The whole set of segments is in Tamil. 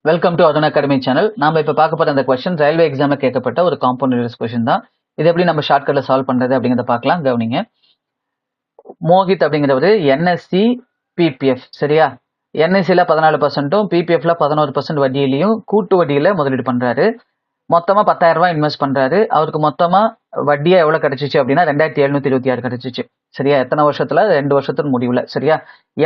Welcome to Arun academy channel. நாம இப்ப பார்க்க போற அந்த கொஸ்டின் ரயில்வே எக்ஸாம்ல கேட்கப்பட்ட ஒரு காம்பவுண்ட் இன்ட்ரெஸ்ட் கொஸ்டின் தான். இது எப்படி நம்ம ஷார்ட்கட்ல சால்வ் பண்றது அப்படிங்கறத பார்க்கலாம். கவனிங்க. மோகித் அப்படிங்கிறவர் என்எஸ்சி பிபிஎஃப் சரியா? என்எஸ்சில 14%, பிபிஎஃப்ல 11% வட்டியிலையும் கூட்டு வட்டியில முதலீடு பண்றாரு. மொத்தமா 10,000 ரூபாய் இன்வெஸ்ட் பண்றாரு. அவருக்கு மொத்தமா வட்டியா எவ்வளவு கிடைச்சிச்சு அப்படின்னா 2726 கிடைச்சிச்சு. சரியா? எத்தனை வருஷத்துல? 2 வருஷத்துக்கு முடிவுல. சரியா?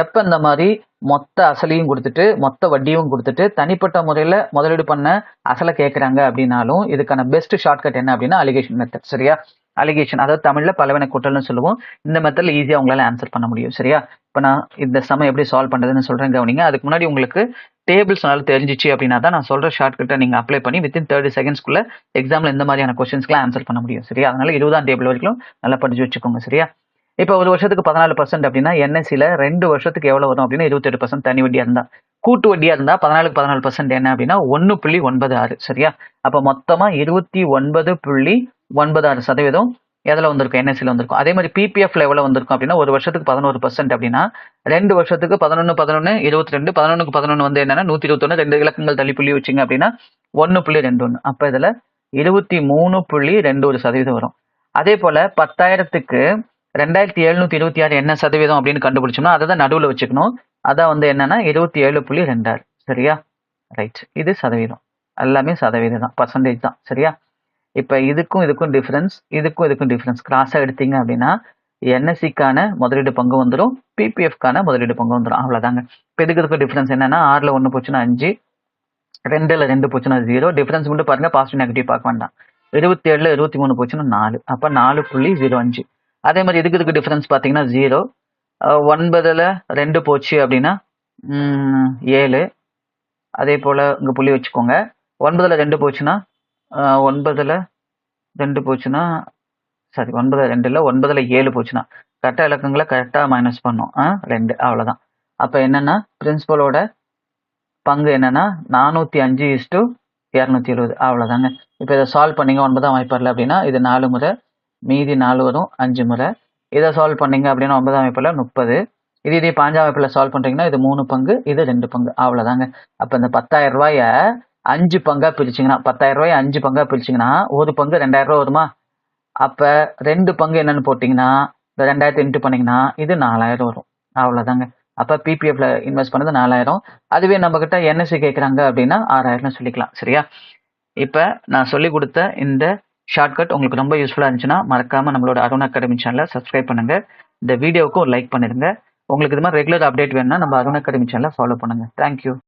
எப்ப இந்த மாதிரி மொத்த அசலையும் கொடுத்துட்டு மொத்த வட்டியும் கொடுத்துட்டு தனிப்பட்ட முறையில முதலீடு பண்ண அசலை கேட்கறாங்க அப்படின்னாலும் இதுக்கான பெஸ்ட் ஷார்ட்கட் என்ன அப்படின்னா அலிகேஷன் மெத்தட். சரியா? அலிகேஷன் அதாவது தமிழ்ல பலவன கூட்டல்னு சொல்லுவோம். இந்த மெத்தட்ல ஈஸியா உங்களால ஆன்சர் பண்ண முடியும். சரியா? இப்ப நான் இந்த சமயம் எப்படி சால்வ் பண்றதுன்னு சொல்றேன் கவனிங்க. அதுக்கு முன்னாடி உங்களுக்கு டேபிள்ஸ் நல்லா தெரிஞ்சிச்சு அப்படின்னா தான் நான் சொல்ற ஷார்ட்கட்டை நீங்க அப்ளை பண்ணி வித்தின் 30 செகண்ட்ஸ்க்குள்ள எக்ஸாம்ல இந்த மாதிரியான கொஸ்டின்ஸ்க்குலாம் ஆன்சர் பண்ண முடியும். சரியா? அதனால 20ஆம் டேபிள் வரைக்கும் நல்லா படிச்சு வச்சுக்கோங்க. சரியா? இப்ப ஒரு வருஷத்துக்கு 14% அப்படின்னா என்எஸ்சில 2 வருஷத்துக்கு எவ்வளவு வரும் அப்படின்னா 28% தனி வட்டியா இருந்தா, கூட்டு வட்டியா இருந்தா 14க்கு 14% என்ன அப்படின்னா 1.96. சரியா? அப்ப மொத்தமா 29.96% எதுல வந்திருக்கும்? என்எஸ்சில வந்திருக்கும். அதே மாதிரி பிபிஎஃப்ல எவ்வளவு வந்திருக்கும் அப்படின்னா ஒரு வருஷத்துக்கு 11% அப்படின்னா 2 வருஷத்துக்கு 11 11 22 11க்கு 11 வந்து என்னன்னா 121 2 இலக்கங்கள் தள்ளி புள்ளி வச்சுங்க அப்படின்னா 1.21. அப்ப இதுல 23.21% வரும். அதே போல 10,000க்கு 2726 என்ன சதவீதம் அப்படின்னு கண்டுபிடிச்சோம்னா அதை தான் நடுவில் வச்சுக்கணும். அதான் வந்து என்னன்னா 27.26. சரியா? ரைட். இது சதவீதம். எல்லாமே சதவீதம் தான், பர்சன்டேஜ் தான். சரியா? இப்ப இதுக்கும் டிஃபரன்ஸ் கிராஸா எடுத்தீங்க அப்படின்னா என்எஸ்சிக்கான முதலீடு பங்கு வந்துடும், பிபிஎஃப்கான முதலீடு பங்கு வந்துடும். அவ்வளவுதாங்க. இப்ப இதுக்கு டிஃபரன்ஸ் என்னன்னா 6ல 1 போச்சுன்னா 5, 2ல 2 போச்சுன்னா 0. டிஃபரன்ஸ் மட்டும் பாருங்க, பாசிட்டிவ் நெகட்டிவ் பார்க்க வேண்டாம். 27ல 23 போச்சுன்னா 4, அப்ப 4.05. அதே மாதிரி இதுக்கு டிஃபரன்ஸ் பார்த்தீங்கன்னா 0, 9ல 2 போச்சு அப்படின்னா 7. அதே போல இங்க புள்ளி வச்சுக்கோங்க. 9ல 2 போச்சுன்னா 9ல 2 போச்சுன்னா சாரி 9ல 2 இல்ல 9ல 7 போச்சுன்னா கரெக்டா இலக்கங்களை கரெக்டா மைனஸ் பண்ணும். 2 அவ்வளவுதான். அப்ப என்னன்னா பிரின்சிபலோட பங்கு என்னன்னா 405:270. அவ்வளவுதாங்க. இப்ப இதை சால்வ் பண்ணீங்க 9ஆம் வாய்ப்பாடுல அப்படின்னா இது 4 முறை, மீதி 4 வரும் 5 முறை. இதை சால்வ் பண்ணீங்க அப்படின்னா 9ஆம் வாய்ப்புல 30. இதே 5ஆம் வாய்ப்புல சால்வ் பண்றீங்கன்னா இது 3 பங்கு, இது 2 பங்கு. அவ்வளவுதாங்க. அப்ப இந்த 10,000 ரூபாய 5 பங்கா பிரிச்சிங்கன்னா 10,000 ரூபாய் 5 பங்கா பிரிச்சிங்கன்னா ஒரு பங்கு 2,000 ரூபாய் வருமா? அப்ப 2 பங்கு என்னன்னு போட்டீங்கன்னா இந்த 2000 இன்ட்டு பண்ணீங்கன்னா இது 4,000 வரும். அவ்வளவுதாங்க. அப்ப பிபிஎஃப்ல இன்வெஸ்ட் பண்ணது 4,000. அதுவே நம்ம கிட்ட என்எஸ்சி கேட்கறாங்க அப்படின்னா 6,000 சொல்லிக்கலாம். சரியா? இப்ப நான் சொல்லி கொடுத்த இந்த ஷார்ட்கட் உங்களுக்கு ரொம்ப யூஸ்ஃபுல்லா இருந்துச்சுன்னா மறக்காம நம்மளோட அருண் அகாடமி சேனலை சப்ஸ்கிரைப் பண்ணுங்க. இந்த வீடியோவுக்கு ஒரு லைக் பண்ணிருங்க. உங்களுக்கு இது மாதிரி ரெகுலர் அப்டேட் வேணும்னா நம்ம அருண் அகாடமி சேனலை ஃபாலோ பண்ணுங்க. தேங்க்யூ.